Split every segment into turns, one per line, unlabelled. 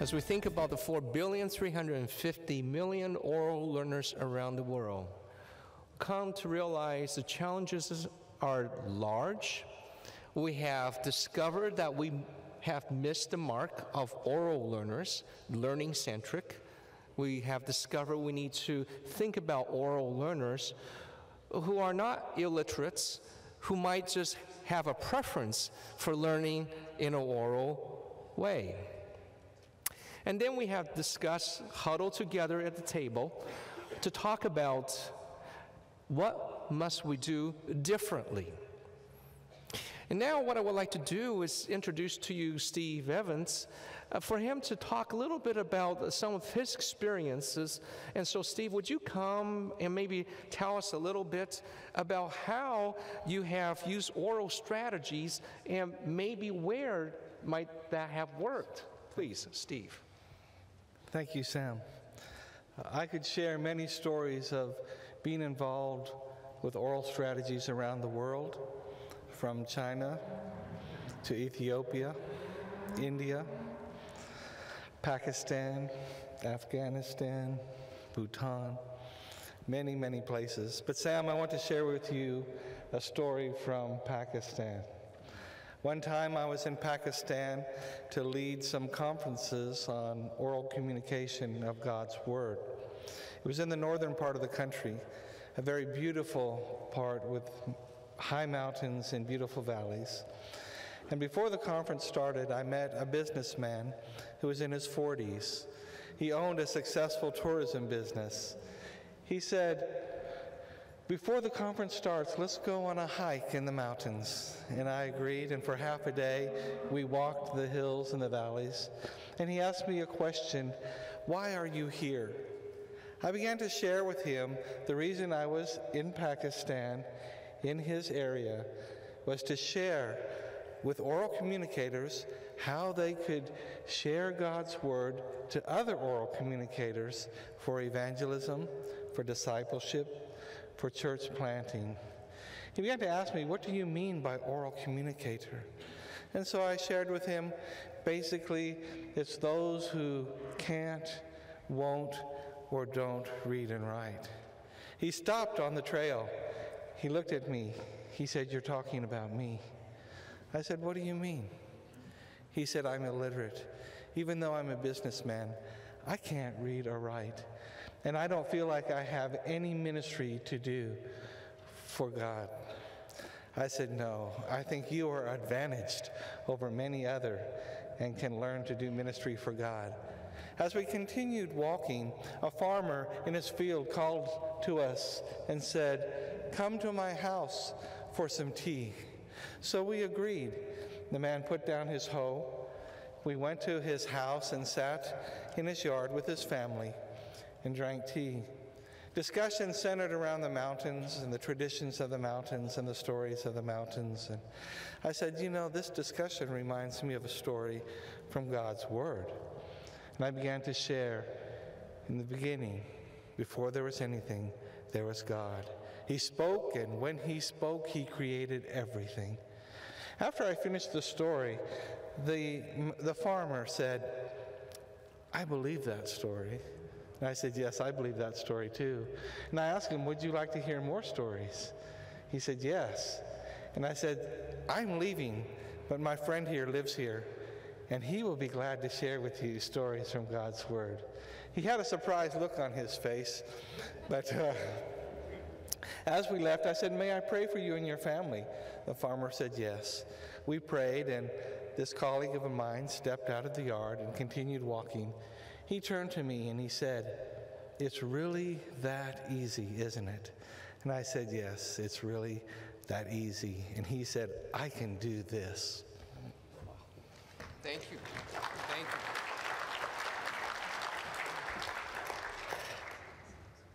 As we think about the 4,350,000,000 oral learners around the world, come to realize the challenges are large. We have discovered that we have missed the mark of oral learners, learning-centric. We have discovered we need to think about oral learners who are not illiterates, who might just have a preference for learning in an oral way. And then we have discussed, huddled together at the table to talk about what must we do differently. And now what I would like to do is introduce to you Steve Evans, for him to talk a little bit about some of his experiences. And so Steve, would you come and maybe tell us a little bit about how you have used oral strategies and maybe where might that have worked? Please, Steve.
Thank you, Sam. I could share many stories of being involved with oral strategies around the world, from China to Ethiopia, India, Pakistan, Afghanistan, Bhutan, many, many places. But Sam, I want to share with you a story from Pakistan. One time I was in Pakistan to lead some conferences on oral communication of God's Word. It was in the northern part of the country, a very beautiful part with high mountains and beautiful valleys. And before the conference started, I met a businessman who was in his 40s. He owned a successful tourism business. He said, "Before the conference starts, let's go on a hike in the mountains." And I agreed, and for half a day, we walked the hills and the valleys. And he asked me a question, "Why are you here?" I began to share with him the reason I was in Pakistan, in his area, was to share with oral communicators how they could share God's Word to other oral communicators for evangelism, for discipleship, for church planting. He began to ask me, "What do you mean by oral communicator?" And so I shared with him, basically, it's those who can't, won't, or don't read and write. He stopped on the trail. He looked at me. He said, "You're talking about me." I said, "What do you mean?" He said, "I'm illiterate. Even though I'm a businessman, I can't read or write. And I don't feel like I have any ministry to do for God." I said, "No, I think you are advantaged over many other and can learn to do ministry for God." As we continued walking, a farmer in his field called to us and said, "Come to my house for some tea." So we agreed. The man put down his hoe. We went to his house and sat in his yard with his family and drank tea. Discussion centered around the mountains and the traditions of the mountains and the stories of the mountains. And I said, "You know, this discussion reminds me of a story from God's Word." And I began to share, in the beginning, before there was anything, there was God. He spoke, and when he spoke, he created everything. After I finished the story, the farmer said, "I believe that story." And I said, "Yes, I believe that story too." And I asked him, "Would you like to hear more stories?" He said, "Yes." And I said, "I'm leaving, but my friend here lives here, and he will be glad to share with you stories from God's Word." He had a surprised look on his face, but as we left, I said, "May I pray for you and your family?" The farmer said yes. We prayed, and this colleague of mine stepped out of the yard and continued walking. He turned to me and he said, "It's really that easy, isn't it?" And I said, "Yes, it's really that easy." And he said, "I can do this."
Thank you. Thank you.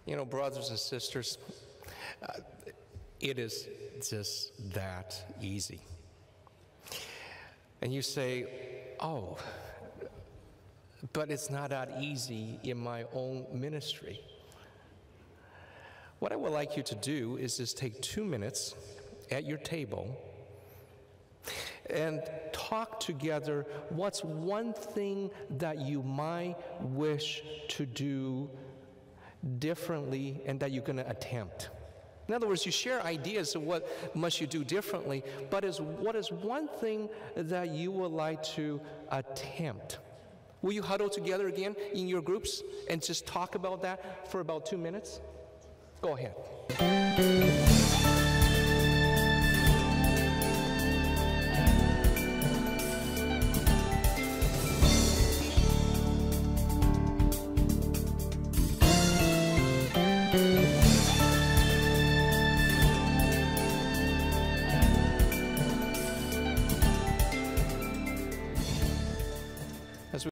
You know, brothers and sisters, it is just that easy. And you say, "Oh, but it's not that easy in my own ministry." What I would like you to do is just take 2 minutes at your table and talk together what's one thing that you might wish to do differently and that you're going to attempt. In other words, you share ideas of what must you do differently, but what is one thing that you would like to attempt? Will you huddle together again in your groups and just talk about that for about 2 minutes? Go ahead.